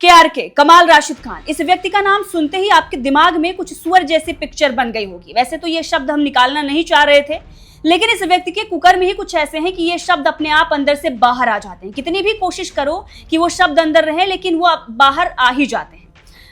के कमाल राशिद खान, इस व्यक्ति का नाम सुनते ही आपके दिमाग में कुछ सुअर जैसी पिक्चर बन गई होगी। वैसे तो ये शब्द हम निकालना नहीं चाह रहे थे, लेकिन इस व्यक्ति के कुकर्म ही कुछ ऐसे हैं कि ये शब्द अपने आप अंदर से बाहर आ जाते हैं। कितनी भी कोशिश करो कि वो शब्द अंदर रहे, लेकिन वो बाहर आ ही जाते हैं।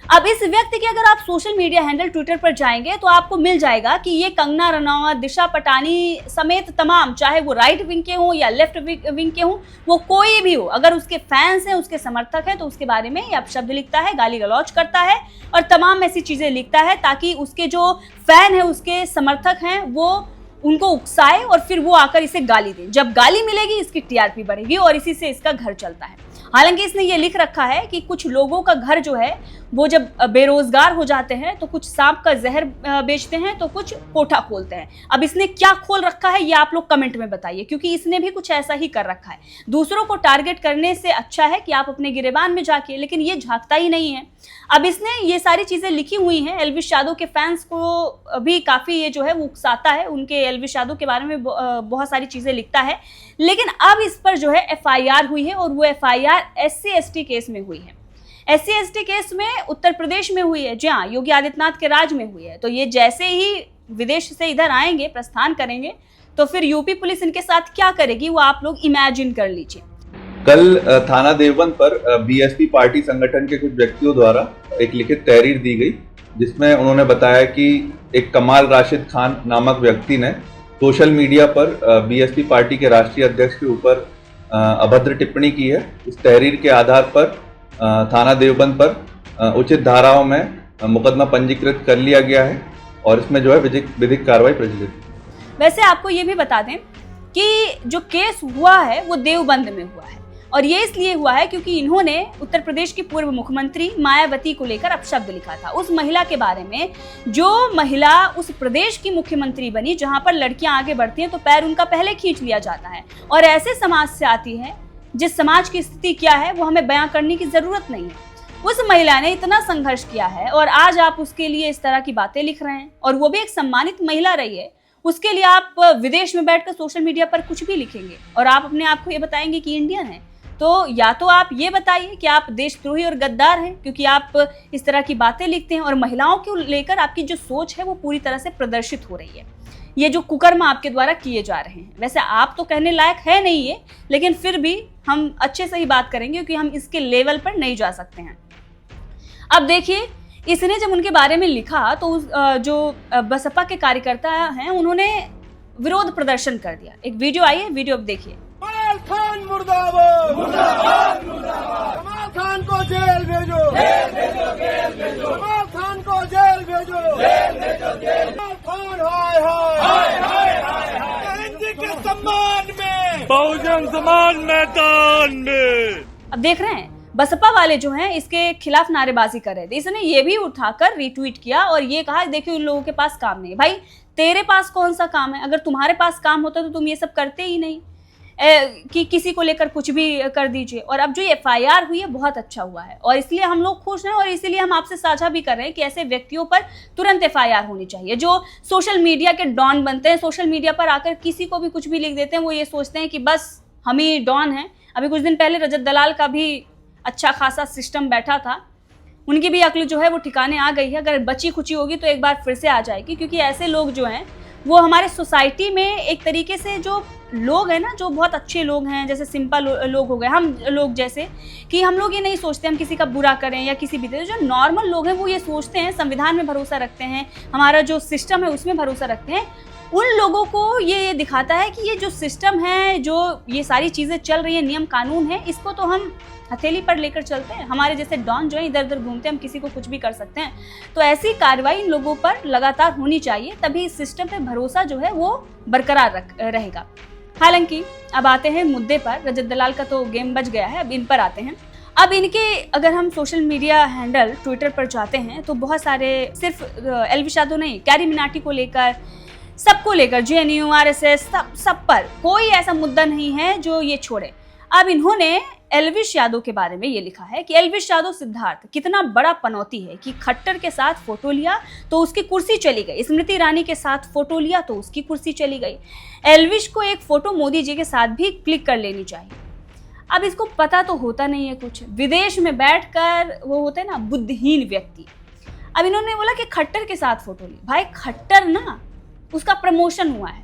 अब इस व्यक्ति के अगर आप सोशल मीडिया हैंडल ट्विटर पर जाएंगे तो आपको मिल जाएगा कि ये कंगना रनौत, दिशा पटानी समेत तमाम, चाहे वो राइट विंग के हों या लेफ्ट विंग के हों, वो कोई भी हो, अगर उसके फैंस हैं, उसके समर्थक हैं, तो उसके बारे में ये अपशब्द लिखता है, गाली गलौज करता है और तमाम ऐसी चीजें लिखता है ताकि उसके जो फैन है, उसके समर्थक हैं, वो उनको उकसाए और फिर वो आकर इसे गाली दें। जब गाली मिलेगी इसकी टीआरपी बढ़ेगी और इसी से इसका घर चलता है। हालांकि इसने ये लिख रखा है कि कुछ लोगों का घर जो है वो जब बेरोजगार हो जाते हैं तो कुछ सांप का जहर बेचते हैं, तो कुछ कोठा खोलते हैं। अब इसने क्या खोल रखा है ये आप लोग कमेंट में बताइए, क्योंकि इसने भी कुछ ऐसा ही कर रखा है। दूसरों को टारगेट करने से अच्छा है कि आप अपने गिरेबान में जाके, लेकिन ये झांकता ही नहीं है। अब इसने ये सारी चीजें लिखी हुई हैं। एल्विश यादव के फैंस को भी काफी ये जो है वो उकसाता है, उनके एल्विश यादव के बारे में बहुत सारी चीजें लिखता है। लेकिन अब इस पर जो है एफआईआर हुई है और वो एफआईआर SC/ST केस में हुई है। SC/ST केस में उत्तर प्रदेश में हुई है, जी हाँ, योगी आदित्यनाथ के राज में हुई है। तो ये जैसे ही विदेश से इधर आएंगे, प्रस्थान करेंगे, तो फिर यूपी पुलिस इनके साथ क्या करेगी वो आप लोग इमेजिन कर लीजिए। कल थाना देवबंद पर BSP पार्टी संगठन के कुछ व्यक्तियों द्वारा एक लिखित तहरीर दी गई, जिसमें उन्होंने बताया कि एक कमाल राशिद खान नामक व्यक्ति ने सोशल मीडिया पर BSP पार्टी के राष्ट्रीय अध्यक्ष के ऊपर अभद्र टिप्पणी की है। इस तहरीर के आधार पर थाना देवबंद पर उचित धाराओं में मुकदमा पंजीकृत कर लिया गया है और इसमें जो है विधिक कार्रवाई प्रचलित है। वैसे आपको ये भी बता दें कि जो केस हुआ है वो देवबंद में हुआ है, और ये इसलिए हुआ है क्योंकि इन्होंने उत्तर प्रदेश की पूर्व मुख्यमंत्री मायावती को लेकर अपशब्द लिखा था। उस महिला के बारे में, जो महिला उस प्रदेश की मुख्यमंत्री बनी जहां पर लड़कियां आगे बढ़ती हैं तो पैर उनका पहले खींच लिया जाता है, और ऐसे समाज से आती है जिस समाज की स्थिति क्या है वो हमें बयां करने की जरूरत नहीं है। उस महिला ने इतना संघर्ष किया है और आज आप उसके लिए इस तरह की बातें लिख रहे हैं, और वो भी एक सम्मानित महिला रही है। उसके लिए आप विदेश में बैठकर सोशल मीडिया पर कुछ भी लिखेंगे और आप अपने आप को ये बताएंगे कि इंडियन है। तो या तो आप ये बताइए कि आप देशद्रोही और गद्दार हैं, क्योंकि आप इस तरह की बातें लिखते हैं और महिलाओं को लेकर आपकी जो सोच है वो पूरी तरह से प्रदर्शित हो रही है। ये जो कुकर्म आपके द्वारा किए जा रहे हैं, वैसे आप तो कहने लायक है नहीं ये, लेकिन फिर भी हम अच्छे से ही बात करेंगे क्योंकि हम इसके लेवल पर नहीं जा सकते हैं। अब देखिए, इसने जब उनके बारे में लिखा तो जो बसपा के कार्यकर्ता हैं उन्होंने विरोध प्रदर्शन कर दिया। एक वीडियो आई है, वीडियो अब देखिए। कमाल खान मुर्दाबाद, मुर्दाबाद, मुर्दाबाद। कमाल खान को जेल भेजो, जेल भेजो, जेल भेजो। कमाल खान को जेल भेजो, जेल भेजो, जेल। कमाल खान हाय हाय हाय हाय हाय। हिंदी के सम्मान में, बहुजन समान मैदान में। अब देख रहे हैं बसपा वाले जो हैं इसके खिलाफ नारेबाजी कर रहे थे। इसने ये भी उठाकर रीट्वीट किया और ये कहा देखिए उन लोगों के पास काम नहीं है। भाई तेरे पास कौन सा काम है? अगर तुम्हारे पास काम होता तो तुम ये सब करते ही नहीं कि किसी को लेकर कुछ भी कर दीजिए। और अब जो FIR हुई है बहुत अच्छा हुआ है और इसलिए हम लोग खुश हैं और इसीलिए हम आपसे साझा भी कर रहे हैं कि ऐसे व्यक्तियों पर तुरंत FIR होनी चाहिए जो सोशल मीडिया के डॉन बनते हैं। सोशल मीडिया पर आकर किसी को भी कुछ भी लिख देते हैं, वो ये सोचते हैं कि बस हम ही डॉन हैं। अभी कुछ दिन पहले रजत दलाल का भी अच्छा खासा सिस्टम बैठा था, उनकी भी अक्ल जो है वो ठिकाने आ गई है। अगर बची खुची होगी तो एक बार फिर से आ जाएगी, क्योंकि ऐसे लोग जो हैं वो हमारे सोसाइटी में एक तरीके से जो लोग हैं ना, जो बहुत अच्छे लोग हैं, जैसे सिंपल लोग हो गए, हम लोग जैसे कि हम लोग ये नहीं सोचते हम किसी का बुरा करें या किसी भी तरह। जो नॉर्मल लोग हैं वो ये सोचते हैं, संविधान में भरोसा रखते हैं, हमारा जो सिस्टम है उसमें भरोसा रखते हैं। उन लोगों को ये दिखाता है कि ये जो सिस्टम है, जो ये सारी चीज़ें चल रही है, नियम कानून है, इसको तो हम हथेली पर लेकर चलते हैं। हमारे जैसे डॉन जो है इधर उधर घूमते हैं, हम किसी को कुछ भी कर सकते हैं। तो ऐसी कार्रवाई इन लोगों पर लगातार होनी चाहिए, तभी इस सिस्टम पे भरोसा जो है वो बरकरार रहेगा। हालांकि अब आते हैं मुद्दे पर। रजत दलाल का तो गेम बच गया है, अब इन पर आते हैं। अब इनके अगर हम सोशल मीडिया हैंडल ट्विटर पर जाते हैं तो बहुत सारे, सिर्फ एल्विश यादव नहीं, कैरी मिनाटी को लेकर, सबको लेकर, JNU, RSS, सब पर कोई ऐसा मुद्दा नहीं है जो ये छोड़े। अब इन्होंने एल्विश यादव के बारे में ये लिखा है कि एल्विश यादव सिद्धार्थ कितना बड़ा पनौती है कि खट्टर के साथ फोटो लिया तो उसकी कुर्सी चली गई, स्मृति ईरानी के साथ फोटो लिया तो उसकी कुर्सी चली गई। एल्विश को एक फोटो मोदी जी के साथ भी क्लिक कर लेनी चाहिए। अब इसको पता तो होता नहीं है कुछ, विदेश में बैठकर वो होते हैं ना बुद्धिहीन व्यक्ति। अब इन्होंने बोला कि खट्टर के साथ फोटो ली। भाई खट्टर ना, उसका प्रमोशन हुआ है,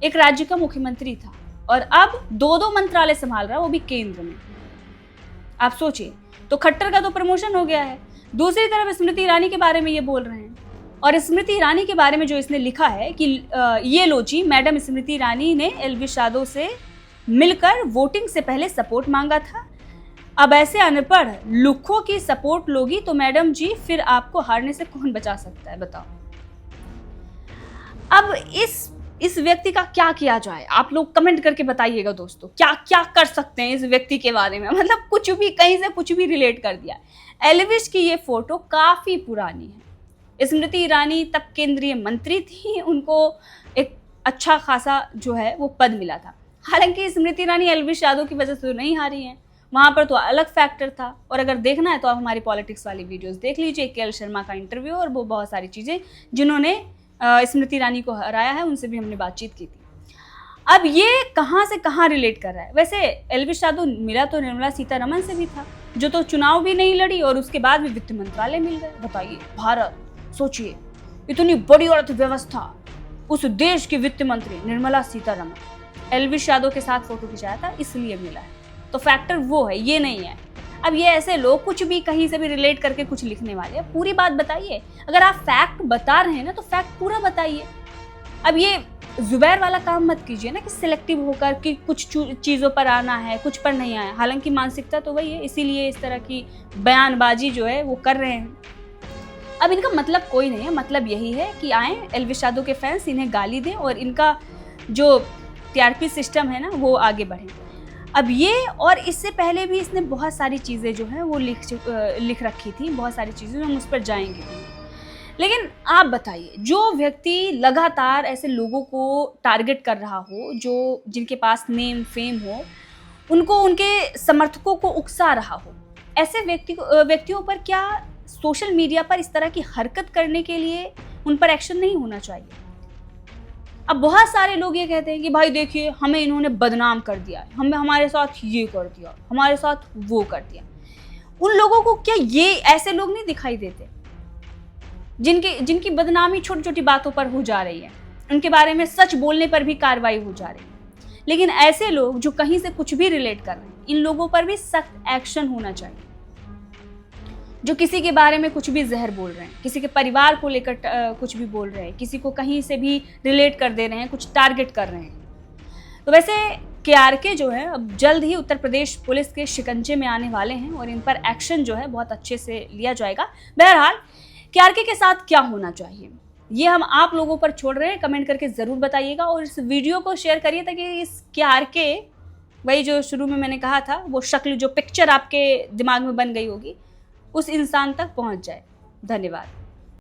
एक राज्य का मुख्यमंत्री था और अब 2 मंत्रालय संभाल रहा है, वो भी केंद्र में। आप सोचिए, तो खट्टर का तो प्रमोशन हो गया है। दूसरी तरफ स्मृति ईरानी के बारे में ये बोल रहे हैं, और स्मृति ईरानी के बारे में जो इसने लिखा है कि ये लो जी, मैडम स्मृति ईरानी ने एल्विश यादव से मिलकर वोटिंग से पहले सपोर्ट मांगा था। अब ऐसे अनपढ़ लुक्खों की सपोर्ट लोगी तो मैडम जी फिर आपको हारने से कौन बचा सकता है, बताओ। अब इस व्यक्ति का क्या किया जाए, आप लोग कमेंट करके बताइएगा दोस्तों, क्या क्या कर सकते हैं इस व्यक्ति के बारे में। मतलब कुछ भी, कहीं से कुछ भी रिलेट कर दिया। एल्विश की ये फोटो काफी पुरानी है। स्मृति ईरानी तब केंद्रीय मंत्री थी, उनको एक अच्छा खासा जो है वो पद मिला था। हालांकि स्मृति ईरानी एल्विश यादव की वजह से तो नहीं हारी हैं, वहां पर तो अलग फैक्टर था। और अगर देखना है तो आप हमारी पॉलिटिक्स वाली वीडियोस देख लीजिए, के एल शर्मा का इंटरव्यू और वो बहुत सारी चीजें जिन्होंने स्मृति ईरानी को हराया है, उनसे भी हमने बातचीत की थी। अब ये कहाँ से कहाँ रिलेट कर रहा है। वैसे एल्विश यादव मिला तो निर्मला सीतारमण से भी था, जो तो चुनाव भी नहीं लड़ी और उसके बाद भी वित्त मंत्रालय मिल गए। बताइए, भारत, सोचिए, इतनी बड़ी अर्थव्यवस्था, उस देश की वित्त मंत्री निर्मला सीतारमण, एल्विश यादव के साथ फोटो खिंचाया था इसलिए मिला है। तो फैक्टर वो है, ये नहीं है। अब ये ऐसे लोग कुछ भी कहीं से भी रिलेट करके कुछ लिखने वाले हैं, पूरी बात बताइए। अगर आप फैक्ट बता रहे हैं ना तो फैक्ट पूरा बताइए। अब ये जुबैर वाला काम मत कीजिए ना कि सिलेक्टिव होकर कि कुछ चीज़ों पर आना है, कुछ पर नहीं आया। हालांकि मानसिकता तो वही है, इसीलिए इस तरह की बयानबाजी जो है वो कर रहे हैं। अब इनका मतलब कोई नहीं है, मतलब यही है कि आए एल्विश यादव के फैंस इन्हें गाली दें और इनका जो टीआरपी सिस्टम है ना वो आगे बढ़े। अब ये और इससे पहले भी इसने बहुत सारी चीज़ें जो है वो लिख रखी थी, बहुत सारी चीज़ें, हम उस पर जाएंगे। लेकिन आप बताइए, जो व्यक्ति लगातार ऐसे लोगों को टारगेट कर रहा हो, जो जिनके पास नेम फेम हो, उनको, उनके समर्थकों को उकसा रहा हो, ऐसे व्यक्तियों पर क्या सोशल मीडिया पर इस तरह की हरकत करने के लिए उन पर एक्शन नहीं होना चाहिए? अब बहुत सारे लोग ये कहते हैं कि भाई देखिए, हमें इन्होंने बदनाम कर दिया, हमारे साथ ये कर दिया, हमारे साथ वो कर दिया। उन लोगों को क्या ये ऐसे लोग नहीं दिखाई देते जिनकी बदनामी छोटी छोटी बातों पर हो जा रही है, उनके बारे में सच बोलने पर भी कार्रवाई हो जा रही है। लेकिन ऐसे लोग जो कहीं से कुछ भी रिलेट कर रहे हैं, इन लोगों पर भी सख्त एक्शन होना चाहिए। जो किसी के बारे में कुछ भी जहर बोल रहे हैं, किसी के परिवार को लेकर कुछ भी बोल रहे हैं, किसी को कहीं से भी रिलेट कर दे रहे हैं, कुछ टारगेट कर रहे हैं। तो वैसे केआरके जो है अब जल्द ही उत्तर प्रदेश पुलिस के शिकंजे में आने वाले हैं और इन पर एक्शन जो है बहुत अच्छे से लिया जाएगा। बहरहाल केआरके के साथ क्या होना चाहिए ये हम आप लोगों पर छोड़ रहे हैं, कमेंट करके ज़रूर बताइएगा और इस वीडियो को शेयर करिए ताकि इस केआरके, वही जो शुरू में मैंने कहा था, वो शक्ल, जो पिक्चर आपके दिमाग में बन गई होगी, उस इंसान तक पहुंच जाए। धन्यवाद।